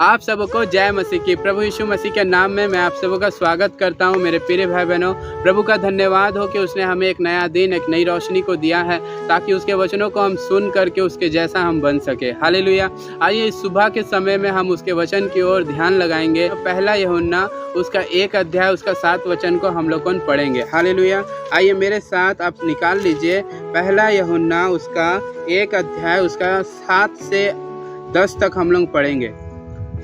आप सबको जय मसीह की। प्रभु यीशु मसीह के नाम में मैं आप सबों का स्वागत करता हूं। मेरे प्रिय भाई बहनों, प्रभु का धन्यवाद हो कि उसने हमें एक नया दिन, एक नई रोशनी को दिया है, ताकि उसके वचनों को हम सुन करके उसके जैसा हम बन सके। हालेलुया। आइए इस सुबह के समय में हम उसके वचन की ओर ध्यान लगाएंगे। पहला यूहन्ना उसका 1 अध्याय उसका 7 वचन को हम लोग पढ़ेंगे। हालेलुया। आइए मेरे साथ आप निकाल लीजिए। पहला यूहन्ना उसका 1 अध्याय उसका 7 से 10 तक हम लोग पढ़ेंगे।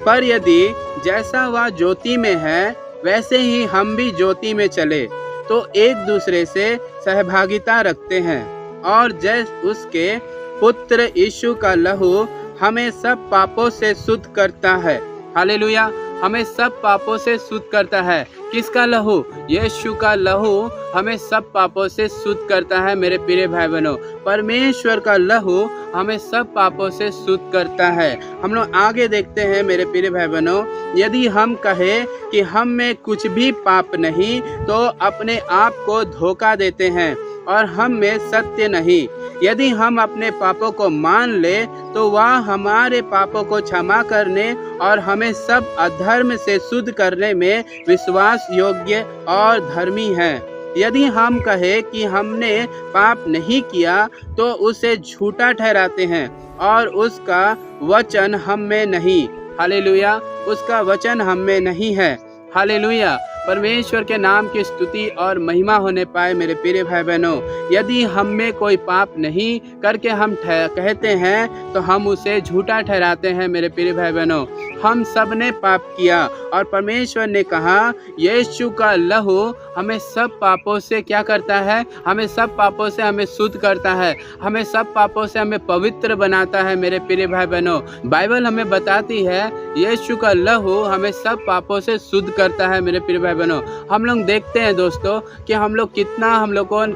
पर यदि जैसा वह ज्योति में है वैसे ही हम भी ज्योति में चले तो एक दूसरे से सहभागिता रखते हैं, और जैसे उसके पुत्र यीशु का लहू हमें सब पापों से शुद्ध करता है। हालेलुया। हमें सब पापों से शुद्ध करता है। किसका लहू? यीशु का लहू हमें सब पापों से शुद्ध करता है। मेरे प्रिय भाई बहनों, परमेश्वर का लहू हमें सब पापों से शुद्ध करता है। हम लोग आगे देखते हैं मेरे प्रिय भाई बहनों। यदि हम कहें कि हम में कुछ भी पाप नहीं तो अपने आप को धोखा देते हैं और हम में सत्य नहीं। यदि हम अपने पापों को मान ले तो वह हमारे पापों को क्षमा करने और हमें सब अधर्म से शुद्ध करने में विश्वास योग्य और धर्मी है। यदि हम कहें कि हमने पाप नहीं किया तो उसे झूठा ठहराते हैं और उसका वचन हम में नहीं। हालेलुया। उसका वचन हम में नहीं है। हालेलुया। परमेश्वर के नाम की स्तुति और महिमा होने पाए। मेरे प्रिय भाई बहनों, यदि हम में कोई पाप नहीं करके हम कहते हैं तो हम उसे झूठा ठहराते हैं। मेरे प्रिय भाई बहनों, हम सब ने पाप किया और परमेश्वर ने कहा यीशु का लहू हमें सब पापों से क्या करता है? हमें सब पापों से हमें शुद्ध करता है, हमें सब पापों से हमें पवित्र बनाता है। मेरे प्रिय भाई बहनों, बाइबल हमें बताती है यीशु का लहू हमें सब पापों से शुद्ध करता है। मेरे प्रिय भाई बहनों, हम लोग देखते हैं दोस्तों कि हम लोग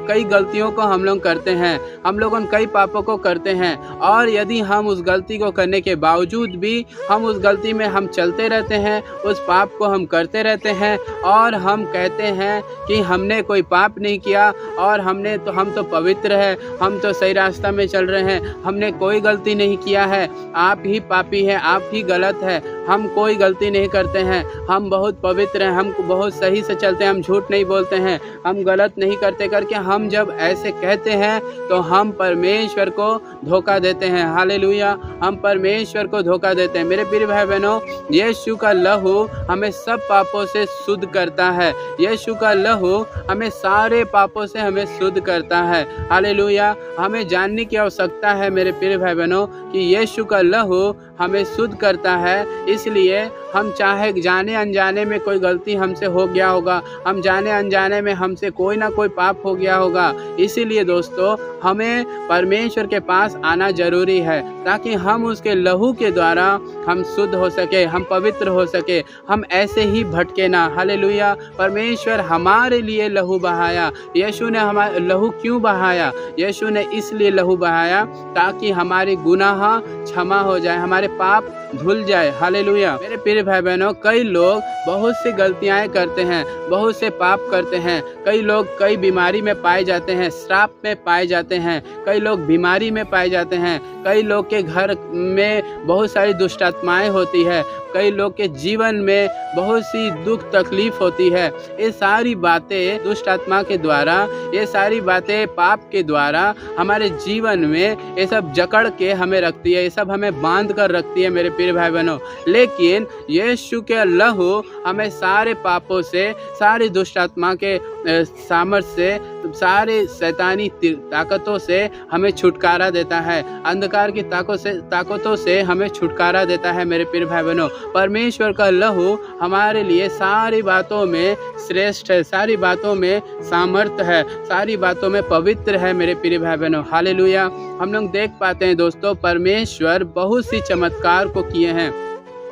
कई गलतियों को हम लोग करते हैं, हम लोग कई पापों को करते हैं, और यदि हम उस गलती को करने के बावजूद भी हम उस गलती में हम चलते रहते हैं, उस पाप को हम करते रहते हैं और हम कहते हैं कि हमने कोई पाप नहीं किया और हम तो पवित्र है, हम तो सही रास्ता में चल रहे हैं, हमने कोई गलती नहीं किया है, आप ही पापी हैं, आप ही गलत है, हम कोई गलती नहीं करते हैं, हम बहुत पवित्र हैं, हम बहुत सही से चलते हैं, हम झूठ नहीं बोलते हैं, हम गलत नहीं करते करके हम जब ऐसे कहते हैं तो हम परमेश्वर को धोखा देते हैं। हालेलुया। हम परमेश्वर को धोखा देते हैं। मेरे प्रिय भाई बहनों, यीशु का लहू हमें सब पापों से शुद्ध करता है। यीशु का लहू हमें सारे पापों से हमें शुद्ध करता है। हालेलुया। हमें जानने की आवश्यकता है मेरे प्रिय भाई बहनों कि यीशु का लहू हमें शुद्ध करता है। इसलिए हम चाहे जाने अनजाने में कोई गलती हमसे हो गया होगा, हम जाने अनजाने में हमसे कोई ना कोई पाप हो गया होगा, इसीलिए दोस्तों हमें परमेश्वर के पास आना जरूरी है, ताकि हम उसके लहू के द्वारा हम शुद्ध हो सके, हम पवित्र हो सके, हम ऐसे ही भटके ना। हालेलुया। परमेश्वर हमारे लिए लहू बहाया। यीशु ने हमारा लहू क्यों बहाया? यीशु ने इसलिए लहू बहाया ताकि हमारे गुनाह क्षमा हो जाए, हमारे पाप धुल जाए। हालेलुया। मेरे प्रिय भाई बहनों, कई लोग बहुत सी गलतियां करते हैं, बहुत से पाप करते हैं, कई लोग कई बीमारी में पाए जाते हैं, श्राप में पाए जाते हैं, कई लोग बीमारी में पाए जाते हैं, कई लोग के घर में बहुत सारी दुष्ट आत्माएं होती है, कई लोग के जीवन में बहुत सी दुख तकलीफ होती है। ये सारी बातें दुष्ट आत्मा के द्वारा, ये सारी बातें पाप के द्वारा हमारे जीवन में ये सब जकड़ के हमें रखती है, ये सब हमें बांध कर रखती है मेरे प्रिय भाई बहनों। लेकिन यीशु के लहू हमें सारे पापों से, सारी दुष्ट आत्मा के सामर्थ्य से, सारे शैतानी ताकतों से हमें छुटकारा देता है, अंधकार की ताकतों से हमें छुटकारा देता है। मेरे प्रिय भाई बहनों, परमेश्वर का लहू हमारे लिए सारी बातों में श्रेष्ठ है, सारी बातों में सामर्थ्य है, सारी बातों में पवित्र है। मेरे प्रिय भाई बहनों, हालेलुया। हम लोग देख पाते हैं दोस्तों, परमेश्वर बहुत सी चमत्कार को किए हैं।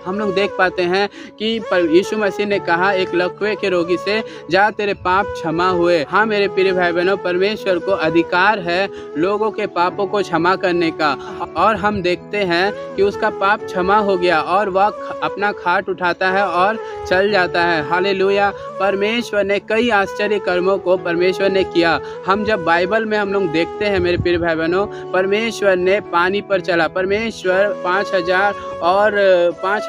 हम लोग देख पाते हैं कि यीशु मसीह ने कहा एक लकवे के रोगी से, जा तेरे पाप क्षमा हुए। हाँ मेरे प्रिय भाई बहनों, परमेश्वर को अधिकार है लोगों के पापों को क्षमा करने का, और हम देखते हैं कि उसका पाप क्षमा हो गया और वह अपना खाट उठाता है और चल जाता है। हालेलुया। परमेश्वर ने कई आश्चर्य कर्मों को परमेश्वर ने किया। हम जब बाइबल में हम लोग देखते हैं मेरे प्रिय भाई बहनों, परमेश्वर ने पानी पर चला, परमेश्वर 5,000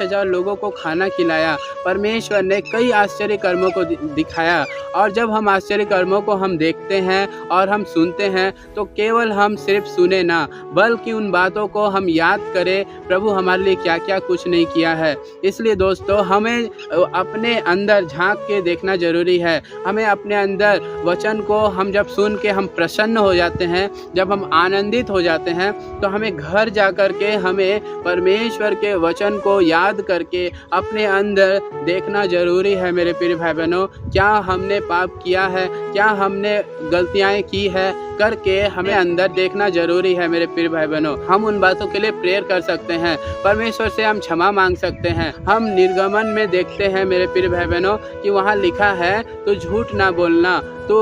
5000 लोगों को खाना खिलाया। परमेश्वर ने कई आश्चर्य कर्मों को दिखाया। और जब हम आश्चर्य कर्मों को हम देखते हैं और हम सुनते हैं तो केवल हम सिर्फ सुने ना, बल्कि उन बातों को हम याद करें प्रभु हमारे लिए क्या क्या कुछ नहीं किया है। इसलिए दोस्तों हमें अपने अंदर झांक के देखना ज़रूरी है। हमें अपने अंदर वचन को हम जब सुन के हम प्रसन्न हो जाते हैं, जब हम आनंदित हो जाते हैं, तो हमें घर जा कर के हमें परमेश्वर के वचन को याद करके अपने अंदर देखना ज़रूरी है। मेरे प्रिय भाई बहनों, क्या हमने पाप किया है, क्या हमने गलतियाँ की है करके हमें अंदर देखना जरूरी है। मेरे प्रिय भाई बहनों, हम उन बातों के लिए प्रेयर कर सकते हैं, परमेश्वर से हम क्षमा मांग सकते हैं। हम निर्गमन में देखते हैं मेरे प्रिय भाई बहनों कि वहाँ लिखा है तो झूठ ना बोलना, तो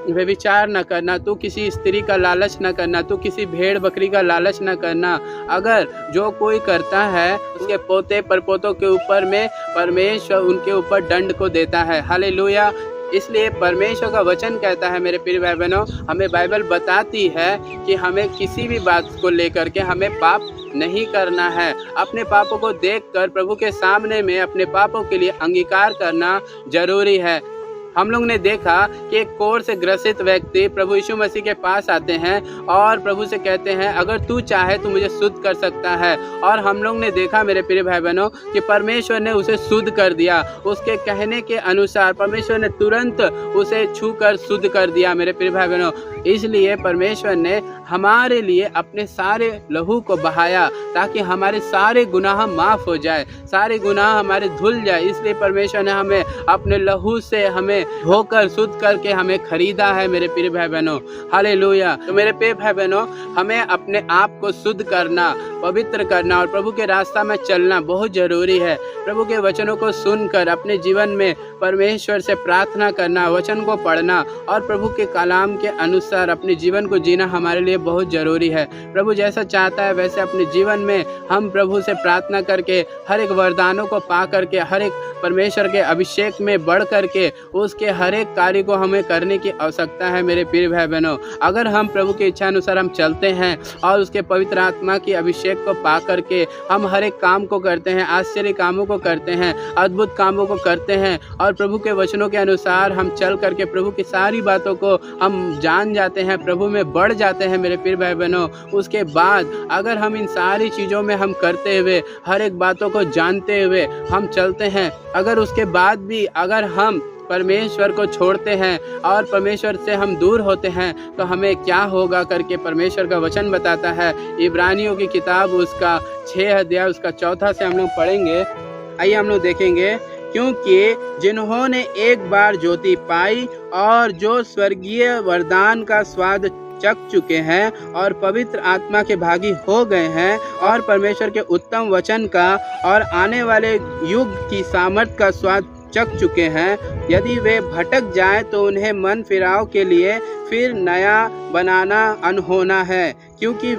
व्यभिचार न करना, तो किसी स्त्री का लालच न करना, तो किसी भेड़ बकरी का लालच न करना। अगर जो कोई करता है उसके पोते परपोतों के ऊपर में परमेश्वर उनके ऊपर दंड को देता है। हालेलुया। इसलिए परमेश्वर का वचन कहता है मेरे प्रिय भाई बहनों, हमें बाइबल बताती है कि हमें किसी भी बात को लेकर के हमें पाप नहीं करना है। अपने पापों को देखकर प्रभु के सामने में अपने पापों के लिए अंगीकार करना जरूरी है। हम लोग ने देखा कि एक कोढ़ से ग्रसित व्यक्ति प्रभु यीशु मसीह के पास आते हैं और प्रभु से कहते हैं अगर तू चाहे तो मुझे शुद्ध कर सकता है। और हम लोग ने देखा मेरे प्रिय भाई बहनों कि परमेश्वर ने उसे शुद्ध कर दिया। उसके कहने के अनुसार परमेश्वर ने तुरंत उसे छू कर शुद्ध कर दिया। मेरे प्रिय भाई बहनों, इसलिए परमेश्वर ने हमारे लिए अपने सारे लहू को बहाया ताकि हमारे सारे गुनाह माफ़ हो जाए, सारे गुनाह हमारे धुल जाए। इसलिए परमेश्वर ने हमें अपने लहू से हमें धोकर शुद्ध करके हमें खरीदा है। मेरे प्रिय भाई बहनों, हालेलुया। तो मेरे प्रिय भाई बहनों, हमें अपने आप को शुद्ध करना, पवित्र करना और प्रभु के रास्ता में चलना बहुत ज़रूरी है। प्रभु के वचनों को सुनकर अपने जीवन में परमेश्वर से प्रार्थना करना, वचन को पढ़ना और प्रभु के कलाम के अनुसार अपने जीवन को जीना हमारे लिए बहुत ज़रूरी है। प्रभु जैसा चाहता है वैसे अपने जीवन में हम प्रभु से प्रार्थना करके हर एक वरदानों को पा करके, हर एक परमेश्वर के अभिषेक में बढ़ करके उसके हर एक कार्य को हमें करने की आवश्यकता है। मेरे प्रिय भाई बहनों, अगर हम प्रभु के इच्छा अनुसार हम चलते हैं और उसके पवित्र आत्मा की अभिषेक को पा करके हम हर एक काम को करते हैं, आश्चर्य कामों को करते हैं, अद्भुत कामों को करते हैं और प्रभु के वचनों के अनुसार हम चल करके प्रभु की सारी बातों को हम जान जाते हैं, प्रभु में बढ़ जाते हैं। मेरे प्रिय भाई बहनों, उसके बाद अगर हम इन सारी चीज़ों में हम करते हुए हर एक बातों को जानते हुए हम चलते हैं, अगर उसके बाद भी अगर हम परमेश्वर को छोड़ते हैं और परमेश्वर से हम दूर होते हैं तो हमें क्या होगा करके परमेश्वर का वचन बताता है। इब्रानियों की किताब उसका 6 अध्याय उसका 4 से हम लोग पढ़ेंगे। आइए हम लोग देखेंगे, क्योंकि जिन्होंने एक बार ज्योति पाई और जो स्वर्गीय वरदान का स्वाद चख चुके हैं और पवित्र आत्मा के भागी हो गए हैं और परमेश्वर के उत्तम वचन का और आने वाले युग की सामर्थ का स्वाद चख चुके हैं, यदि वे भटक जाएं तो उन्हें मन फिराव के लिए फिर नया बनाना अनहोना है, क्योंकि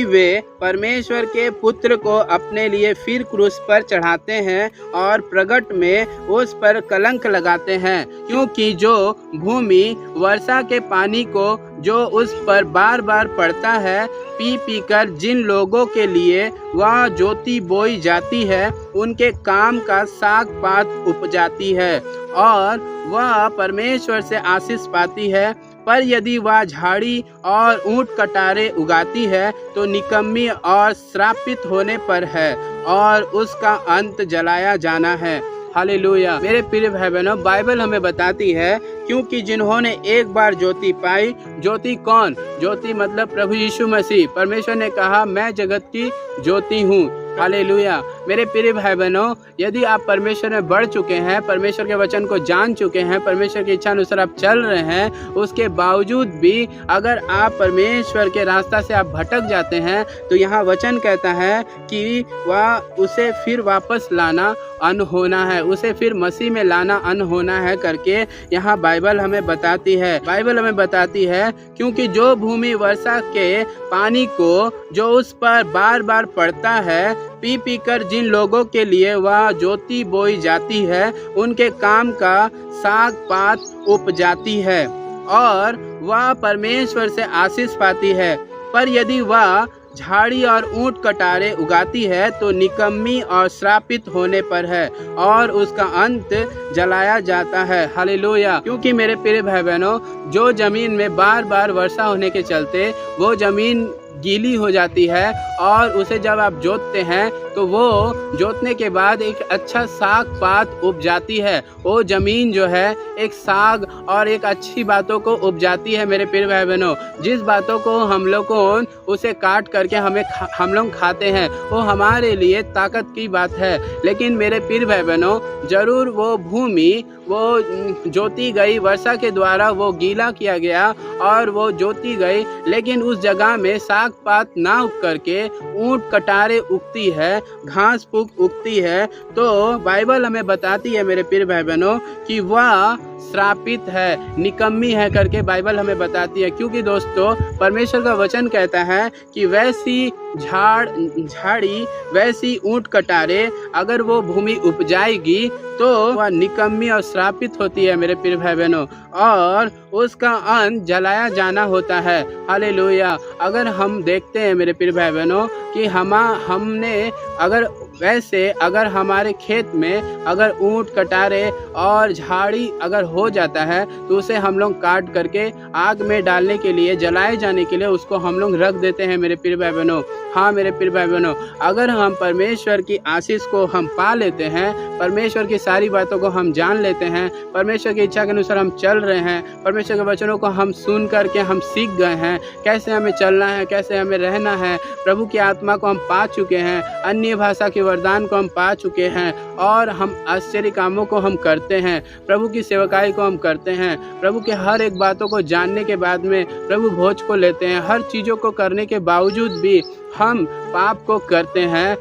वे परमेश्वर के पुत्र को अपने लिए फिर क्रूस पर चढ़ाते हैं और प्रगट में उस पर कलंक लगाते हैं। क्योंकि जो भूमि वर्षा के पानी को जो उस पर बार बार पड़ता है पी पी कर जिन लोगों के लिए वह ज्योति बोई जाती है, उनके काम का साग पात उपजाती है और वह परमेश्वर से आशीष पाती है। पर यदि वह झाड़ी और ऊंट कटारे उगाती है तो निकम्मी और श्रापित होने पर है और उसका अंत जलाया जाना है। हालेलुया। मेरे प्रिय भाई बहनों, बाइबल हमें बताती है क्योंकि जिन्होंने एक बार ज्योति पाई, ज्योति कौन? ज्योति मतलब प्रभु यीशु मसीह। परमेश्वर ने कहा मैं जगत की ज्योति हूँ। हालेलुया। मेरे प्रिय भाई बहनों, यदि आप परमेश्वर में बढ़ चुके हैं, परमेश्वर के वचन को जान चुके हैं, परमेश्वर की इच्छा अनुसार आप चल रहे हैं, उसके बावजूद भी अगर आप परमेश्वर के रास्ता से आप भटक जाते हैं तो यहाँ वचन कहता है कि वह उसे फिर वापस लाना अनहोना है, उसे फिर मसीह में लाना अनहोना है करके यहाँ बाइबल हमें बताती है। बाइबल हमें बताती है क्योंकि जो भूमि वर्षा के पानी को जो उस पर बार बार पड़ता है पी पी कर जिन लोगों के लिए वह ज्योति बोई जाती है, उनके काम का साग पात उपजाती है और वह परमेश्वर से आशीष पाती है। पर यदि वह झाड़ी और ऊंट कटारे उगाती है तो निकम्मी और श्रापित होने पर है और उसका अंत जलाया जाता है। हालेलुया। क्योंकि मेरे प्रिय भाई बहनों, जो जमीन में बार बार वर्षा होने के चलते वो जमीन गीली हो जाती है और उसे जब आप जोतते हैं तो वो जोतने के बाद एक अच्छा साग पात उपजाती है। वो ज़मीन जो है एक साग और एक अच्छी बातों को उपजाती है। मेरे प्रिय भाई बहनों, जिस बातों को हम लोग को उसे काट करके हम लोग खाते हैं वो हमारे लिए ताकत की बात है। लेकिन मेरे प्रिय भाई बहनों, ज़रूर वो भूमि वो जोती गई, वर्षा के द्वारा वो गीला किया गया और वो जोती गई, लेकिन उस जगह में साग पात ना उग करके ऊंट कटारे उगती है, घास फूस उगती है। तो बाइबल हमें बताती है मेरे प्रिय भाई बहनों कि वह श्रापित है, निकम्मी है करके बाइबल हमें बताती है। क्योंकि दोस्तों, परमेश्वर का वचन कहता है कि वैसी झाड़ी वैसी ऊंट कटारे अगर वो भूमि उपजाएगी तो वह निकम्मी और श्रापित होती है मेरे प्रिय भाई बहनों, और उसका अंत जलाया जाना होता है। हालेलुया। अगर हम देखते हैं मेरे प्रिय भाई बहनों कि हमने अगर हमारे खेत में अगर ऊंट कटारे और झाड़ी अगर हो जाता है तो उसे हम लोग काट करके आग में डालने के लिए, जलाए जाने के लिए उसको हम लोग रख देते हैं मेरे प्रिय भाई बहनों। हाँ मेरे प्रिय भाई बहनों, अगर हम परमेश्वर की आशीष को हम पा लेते हैं, परमेश्वर की सारी बातों को हम जान लेते हैं, परमेश्वर की इच्छा के अनुसार हम चल रहे हैं, परमेश्वर के वचनों को हम सुन करके हम सीख गए हैं कैसे हमें चलना है, कैसे हमें रहना है, प्रभु की आत्मा को हम पा चुके हैं, अन्य भाषा के वरदान को हम पा चुके हैं और हम आश्चर्य कामों को हम करते हैं, प्रभु की सेवकाई को हम करते हैं, प्रभु के हर एक बातों को जानने के बाद में प्रभु भोज को लेते हैं। हर चीज़ों को करने के बावजूद भी हम पाप को करते हैं,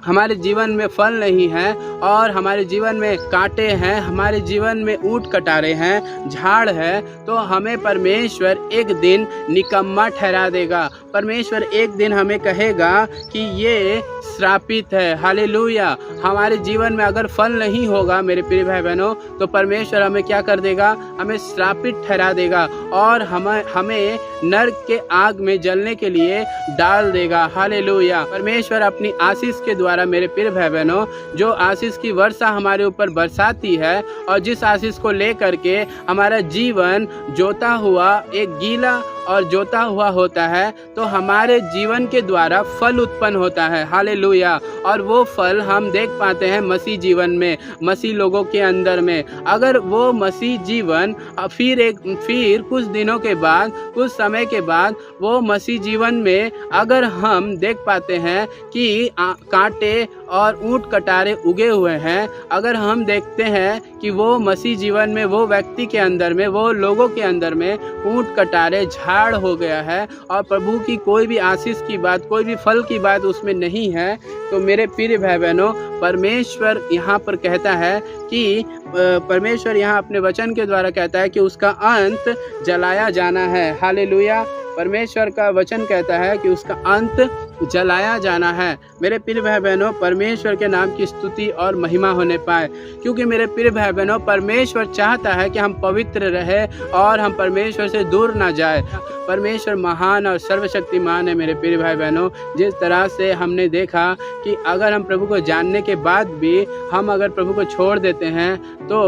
हमारे जीवन में फल नहीं है और हमारे जीवन में कांटे हैं, हमारे जीवन में ऊंट कटारे हैं, झाड़ है, तो हमें परमेश्वर एक दिन निकम्मा ठहरा देगा। परमेश्वर एक दिन हमें कहेगा कि ये श्रापित है। हालेलुया। हमारे जीवन में अगर फल नहीं होगा मेरे प्रिय भाई बहनों, तो परमेश्वर हमें क्या कर देगा? हमें श्रापित ठहरा देगा और हमें नरक के आग में जलने के लिए डाल देगा। हालेलुया। परमेश्वर अपनी आशीष के द्वारा मेरे प्रिय भाई बहनों, जो आशीष की वर्षा हमारे ऊपर बरसाती है और जिस आशीष को लेकर के हमारा जीवन जोता हुआ एक गीला और जोता हुआ होता है, तो हमारे जीवन के द्वारा फल उत्पन्न होता है। हालेलुया। और वो फल हम देख पाते हैं मसीह जीवन में, मसीह लोगों के अंदर में। अगर वो मसीह जीवन फिर कुछ दिनों के बाद, कुछ समय के बाद वो मसीह जीवन में अगर हम देख पाते हैं कि कांटे और ऊंट कटारे उगे हुए हैं, अगर हम देखते हैं कि वो मसीह जीवन में, वो व्यक्ति के अंदर में, वो लोगों के अंदर में ऊंट कटारे झाड़ हो गया है और प्रभु की कोई भी आशीष की बात, कोई भी फल की बात उसमें नहीं है, तो मेरे प्रिय भाई बहनों, परमेश्वर यहाँ पर कहता है कि परमेश्वर यहाँ अपने वचन के द्वारा कहता है कि उसका अंत जलाया जाना है। हालेलुया। परमेश्वर का वचन कहता है कि उसका अंत जलाया जाना है। मेरे प्रिय भाई बहनों, परमेश्वर के नाम की स्तुति और महिमा होने पाए, क्योंकि मेरे प्रिय भाई बहनों, परमेश्वर चाहता है कि हम पवित्र रहे और हम परमेश्वर से दूर ना जाए। परमेश्वर महान और सर्वशक्तिमान है मेरे प्रिय भाई बहनों। जिस तरह से हमने देखा कि अगर हम प्रभु को जानने के बाद भी हम अगर प्रभु को छोड़ देते हैं तो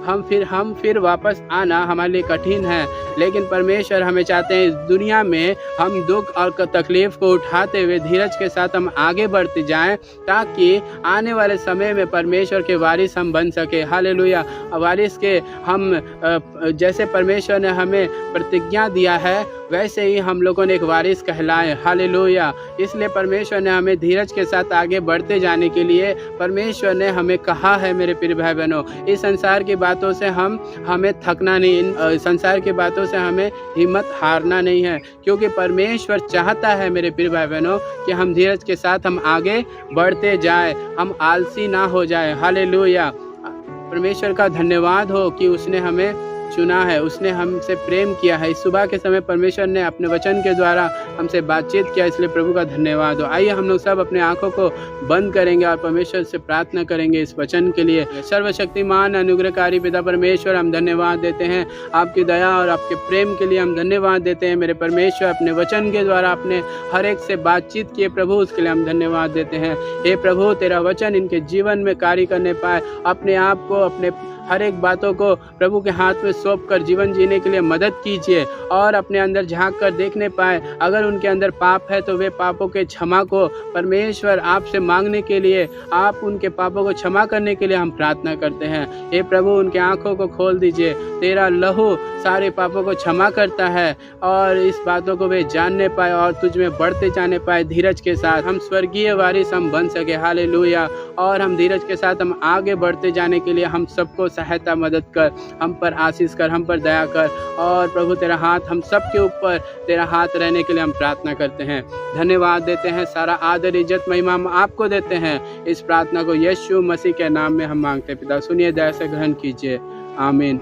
हम फिर वापस आना हमारे लिए कठिन है, लेकिन परमेश्वर हमें चाहते हैं इस दुनिया में हम दुख और तकलीफ को उठाते हुए धीरज के साथ हम आगे बढ़ते जाएं, ताकि आने वाले समय में परमेश्वर के वारिस हम बन सके। हालेलुया। वारिस के हम जैसे परमेश्वर ने हमें प्रतिज्ञा दिया है वैसे ही हम लोगों ने एक वारिस कहलाए। हालेलुया। इसलिए परमेश्वर ने हमें धीरज के साथ आगे बढ़ते जाने के लिए परमेश्वर ने हमें कहा है मेरे प्रिय भाई बहनों। इस संसार की बातों से हमें थकना नहीं, संसार की बातों से हमें हिम्मत हारना नहीं है, क्योंकि परमेश्वर चाहता है मेरे प्रिय भाई बहनों कि हम धीरज के साथ हम आगे बढ़ते जाए, हम आलसी ना हो जाए। हालेलुया। परमेश्वर का धन्यवाद हो कि उसने हमें चुना है, उसने हमसे प्रेम किया है। इस सुबह के समय परमेश्वर ने अपने वचन के द्वारा हमसे बातचीत किया, इसलिए प्रभु का धन्यवाद हो। आइए हम लोग सब अपने आँखों को बंद करेंगे और परमेश्वर से प्रार्थना करेंगे इस वचन के लिए। सर्वशक्तिमान अनुग्रहकारी पिता परमेश्वर, हम धन्यवाद देते हैं आपकी दया और आपके प्रेम के लिए हम धन्यवाद देते हैं। मेरे परमेश्वर, अपने वचन के द्वारा अपने हर एक से बातचीत किए प्रभु, उसके लिए हम धन्यवाद देते हैं। हे प्रभु, तेरा वचन इनके जीवन में कार्य करने पाए, अपने आप को, अपने हर एक बातों को प्रभु के हाथ में सौंप कर जीवन जीने के लिए मदद कीजिए और अपने अंदर झांक कर देखने पाए। अगर उनके अंदर पाप है तो वे पापों के क्षमा को परमेश्वर आपसे मांगने के लिए, आप उनके पापों को क्षमा करने के लिए हम प्रार्थना करते हैं। हे प्रभु, उनके आंखों को खोल दीजिए। तेरा लहू सारे पापों को क्षमा करता है और इस बातों को वे जानने पाए और तुझ में बढ़ते जाने पाए। धीरज के साथ हम स्वर्गीय वारिस हम बन सके। हालेलुया। और हम धीरज के साथ हम आगे बढ़ते जाने के लिए हम सबको सहायता मदद कर, हम पर आशीष कर, हम पर दया कर। और प्रभु, तेरा हाथ हम सब के ऊपर, तेरा हाथ रहने के लिए हम प्रार्थना करते हैं, धन्यवाद देते हैं। सारा आदर, इज्जत, महिमा हम आपको देते हैं। इस प्रार्थना को यीशु मसीह के नाम में हम मांगते हैं। पिता, सुनिए, दया से ग्रहण कीजिए। आमीन।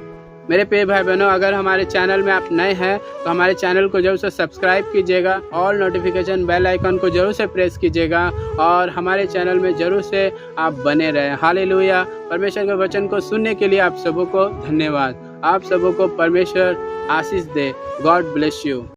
मेरे प्रिय भाई बहनों, अगर हमारे चैनल में आप नए हैं तो हमारे चैनल को जरूर से सब्सक्राइब कीजिएगा, ऑल नोटिफिकेशन बेल आइकन को जरूर से प्रेस कीजिएगा और हमारे चैनल में जरूर से आप बने रहें। हालेलुया। परमेश्वर के वचन को सुनने के लिए आप सबों को धन्यवाद। आप सबों को परमेश्वर आशीष दे। God bless you.